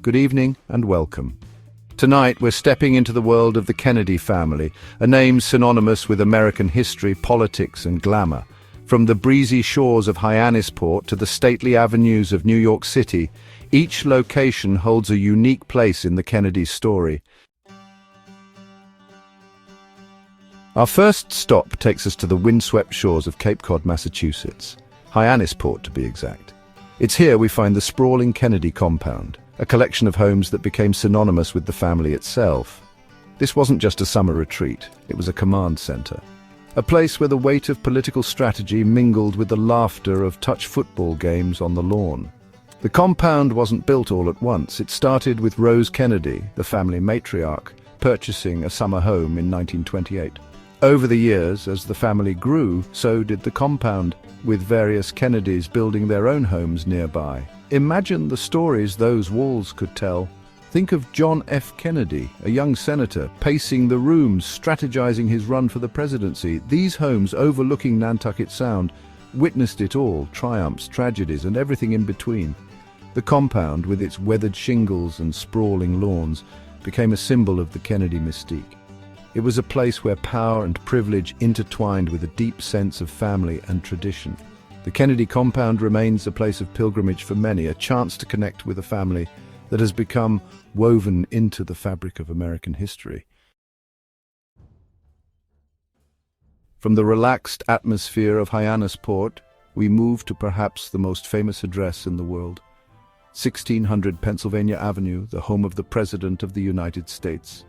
Good evening and welcome. Tonight we're stepping into the world of the Kennedy family, a name synonymous with American history, politics and glamour. From the breezy shores of Hyannisport to the stately avenues of New York City, each location holds a unique place in the Kennedy story. Our first stop takes us to the windswept shores of Cape Cod, Massachusetts. Hyannisport, to be exact. It's here we find the sprawling Kennedy compound, a collection of homes that became synonymous with the family itself. This wasn't just a summer retreat, it was a command center. A place where the weight of political strategy mingled with the laughter of touch football games on the lawn. The compound wasn't built all at once. It started with Rose Kennedy, the family matriarch, purchasing a summer home in 1928. Over the years, as the family grew, so did the compound, with various Kennedys building their own homes nearby. Imagine the stories those walls could tell. Think of John F. Kennedy, a young senator, pacing the rooms, strategizing his run for the presidency. These homes overlooking Nantucket Sound witnessed it all, triumphs, tragedies, and everything in between. The compound, with its weathered shingles and sprawling lawns, became a symbol of the Kennedy mystique. It was a place where power and privilege intertwined with a deep sense of family and tradition. The Kennedy compound remains a place of pilgrimage for many, a chance to connect with a family that has become woven into the fabric of American history. From the relaxed atmosphere of Hyannisport, we move to perhaps the most famous address in the world. 1600 Pennsylvania Avenue, the home of the President of the United States.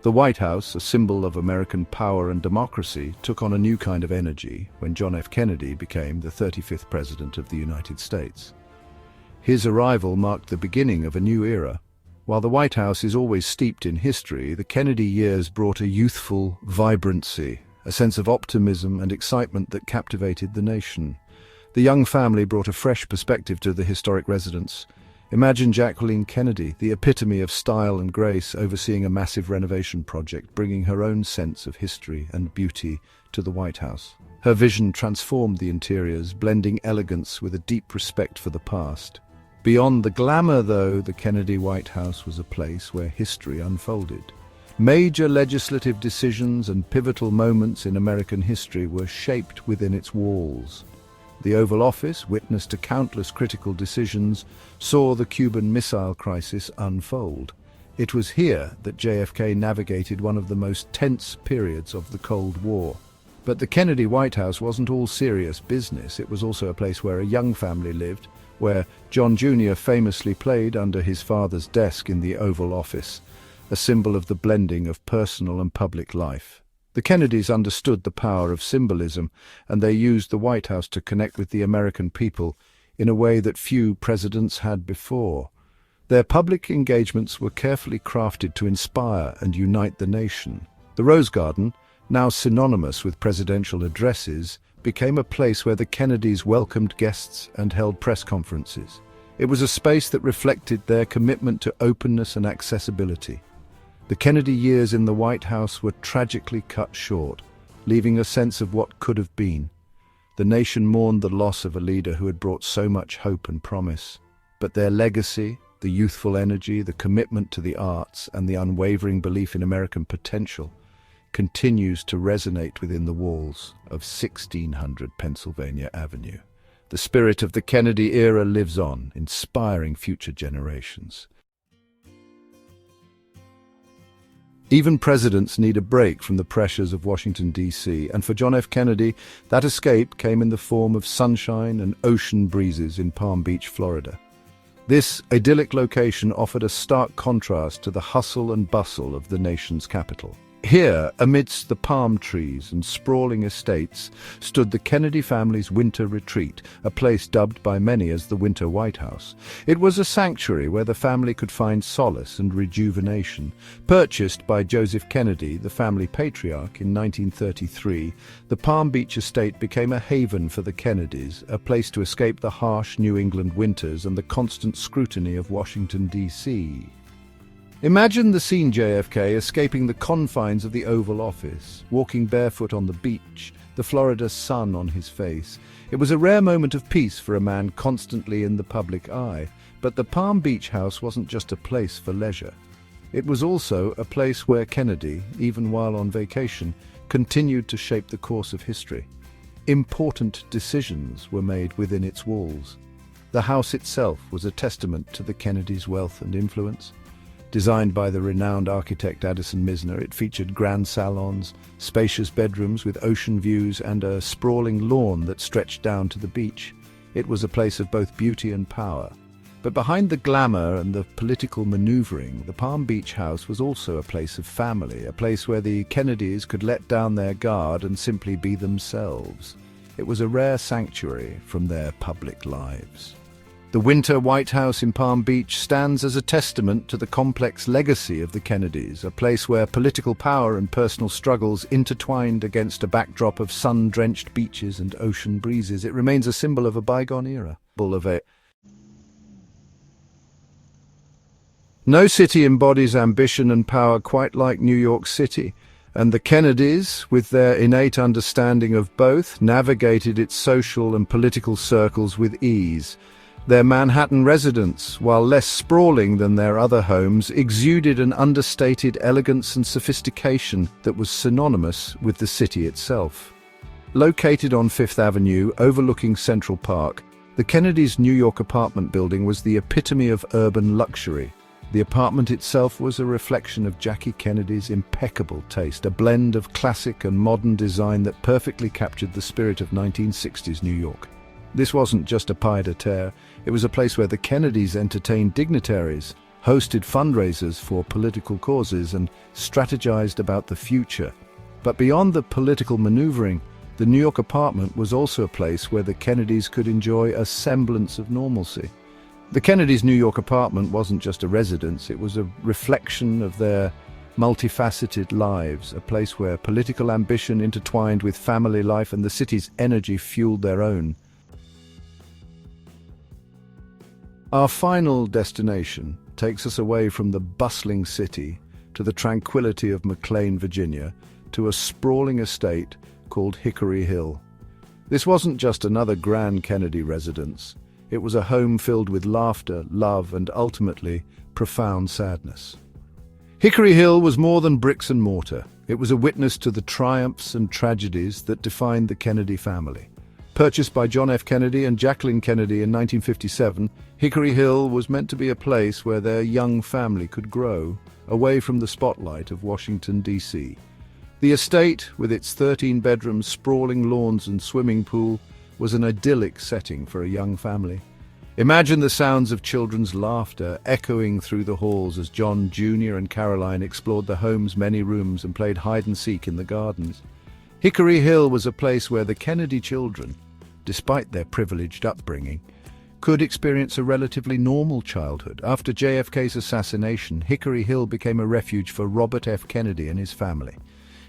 The White House, a symbol of American power and democracy, took on a new kind of energy when John F. Kennedy became the 35th President of the United States. His arrival marked the beginning of a new era. While the White House is always steeped in history, the Kennedy years brought a youthful vibrancy, a sense of optimism and excitement that captivated the nation. The young family brought a fresh perspective to the historic residence. Imagine Jacqueline Kennedy, the epitome of style and grace, overseeing a massive renovation project, bringing her own sense of history and beauty to the White House. Her vision transformed the interiors, blending elegance with a deep respect for the past. Beyond the glamour, though, the Kennedy White House was a place where history unfolded. Major legislative decisions and pivotal moments in American history were shaped within its walls. The Oval Office, witness to countless critical decisions, saw the Cuban Missile Crisis unfold. It was here that JFK navigated one of the most tense periods of the Cold War. But the Kennedy White House wasn't all serious business. It was also a place where a young family lived, where John Jr. famously played under his father's desk in the Oval Office, a symbol of the blending of personal and public life. The Kennedys understood the power of symbolism, and they used the White House to connect with the American people in a way that few presidents had before. Their public engagements were carefully crafted to inspire and unite the nation. The Rose Garden, now synonymous with presidential addresses, became a place where the Kennedys welcomed guests and held press conferences. It was a space that reflected their commitment to openness and accessibility. The Kennedy years in the White House were tragically cut short, leaving a sense of what could have been. The nation mourned the loss of a leader who had brought so much hope and promise. But their legacy, the youthful energy, the commitment to the arts, and the unwavering belief in American potential, continues to resonate within the walls of 1600 Pennsylvania Avenue. The spirit of the Kennedy era lives on, inspiring future generations. Even presidents need a break from the pressures of Washington, D.C., and for John F. Kennedy, that escape came in the form of sunshine and ocean breezes in Palm Beach, Florida. This idyllic location offered a stark contrast to the hustle and bustle of the nation's capital. Here, amidst the palm trees and sprawling estates, stood the Kennedy family's winter retreat, a place dubbed by many as the Winter White House. It was a sanctuary where the family could find solace and rejuvenation. Purchased by Joseph Kennedy, the family patriarch, in 1933, the Palm Beach estate became a haven for the Kennedys, a place to escape the harsh New England winters and the constant scrutiny of Washington, D.C. Imagine the scene: JFK escaping the confines of the Oval Office, walking barefoot on the beach, the Florida sun on his face. It was a rare moment of peace for a man constantly in the public eye. But the Palm Beach house wasn't just a place for leisure. It was also a place where Kennedy, even while on vacation, continued to shape the course of history. Important decisions were made within its walls. The house itself was a testament to the Kennedys' wealth and influence. Designed by the renowned architect Addison Mizner, it featured grand salons, spacious bedrooms with ocean views, and a sprawling lawn that stretched down to the beach. It was a place of both beauty and power. But behind the glamour and the political maneuvering, the Palm Beach house was also a place of family, a place where the Kennedys could let down their guard and simply be themselves. It was a rare sanctuary from their public lives. The Winter White House in Palm Beach stands as a testament to the complex legacy of the Kennedys, a place where political power and personal struggles intertwined against a backdrop of sun-drenched beaches and ocean breezes. It remains a symbol of a bygone era. No city embodies ambition and power quite like New York City, and the Kennedys, with their innate understanding of both, navigated its social and political circles with ease. Their Manhattan residence, while less sprawling than their other homes, exuded an understated elegance and sophistication that was synonymous with the city itself. Located on Fifth Avenue, overlooking Central Park, the Kennedys' New York apartment building was the epitome of urban luxury. The apartment itself was a reflection of Jackie Kennedy's impeccable taste, a blend of classic and modern design that perfectly captured the spirit of 1960s New York. This wasn't just a pied-à-terre, it was a place where the Kennedys entertained dignitaries, hosted fundraisers for political causes, and strategized about the future. But beyond the political maneuvering, the New York apartment was also a place where the Kennedys could enjoy a semblance of normalcy. The Kennedys' New York apartment wasn't just a residence, it was a reflection of their multifaceted lives, a place where political ambition intertwined with family life and the city's energy fueled their own. Our final destination takes us away from the bustling city to the tranquility of McLean, Virginia, to a sprawling estate called Hickory Hill. This wasn't just another grand Kennedy residence. It was a home filled with laughter, love, and ultimately, profound sadness. Hickory Hill was more than bricks and mortar. It was a witness to the triumphs and tragedies that defined the Kennedy family. Purchased by John F. Kennedy and Jacqueline Kennedy in 1957, Hickory Hill was meant to be a place where their young family could grow, away from the spotlight of Washington, D.C. The estate, with its 13 bedrooms, sprawling lawns and swimming pool, was an idyllic setting for a young family. Imagine the sounds of children's laughter echoing through the halls as John Jr. and Caroline explored the home's many rooms and played hide-and-seek in the gardens. Hickory Hill was a place where the Kennedy children, despite their privileged upbringing, could experience a relatively normal childhood. After JFK's assassination, Hickory Hill became a refuge for Robert F. Kennedy and his family.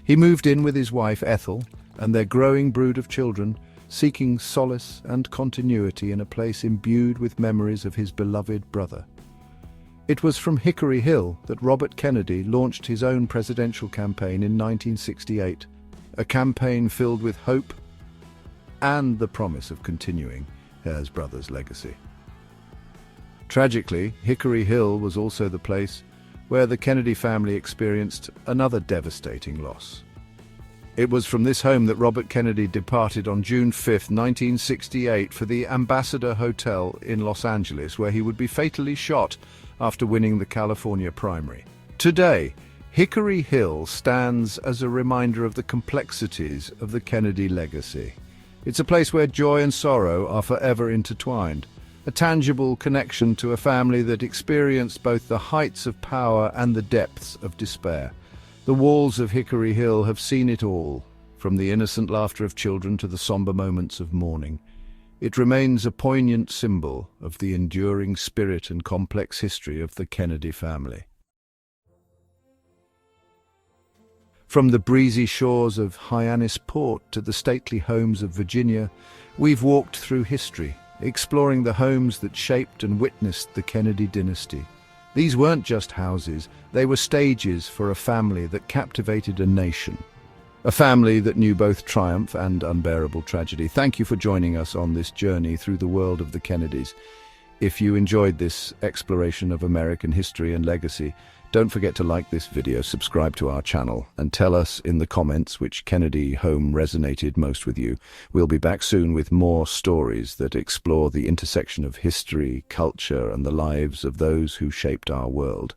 He moved in with his wife Ethel and their growing brood of children, seeking solace and continuity in a place imbued with memories of his beloved brother. It was from Hickory Hill that Robert Kennedy launched his own presidential campaign in 1968, a campaign filled with hope and the promise of continuing his brother's legacy. Tragically, Hickory Hill was also the place where the Kennedy family experienced another devastating loss. It was from this home that Robert Kennedy departed on June 5, 1968, for the Ambassador Hotel in Los Angeles, where he would be fatally shot after winning the California primary. Today, Hickory Hill stands as a reminder of the complexities of the Kennedy legacy. It's a place where joy and sorrow are forever intertwined, a tangible connection to a family that experienced both the heights of power and the depths of despair. The walls of Hickory Hill have seen it all, from the innocent laughter of children to the somber moments of mourning. It remains a poignant symbol of the enduring spirit and complex history of the Kennedy family. From the breezy shores of Hyannis Port to the stately homes of Virginia, we've walked through history, exploring the homes that shaped and witnessed the Kennedy dynasty. These weren't just houses, they were stages for a family that captivated a nation. A family that knew both triumph and unbearable tragedy. Thank you for joining us on this journey through the world of the Kennedys. If you enjoyed this exploration of American history and legacy, don't forget to like this video, subscribe to our channel, and tell us in the comments which Kennedy home resonated most with you. We'll be back soon with more stories that explore the intersection of history, culture, and the lives of those who shaped our world.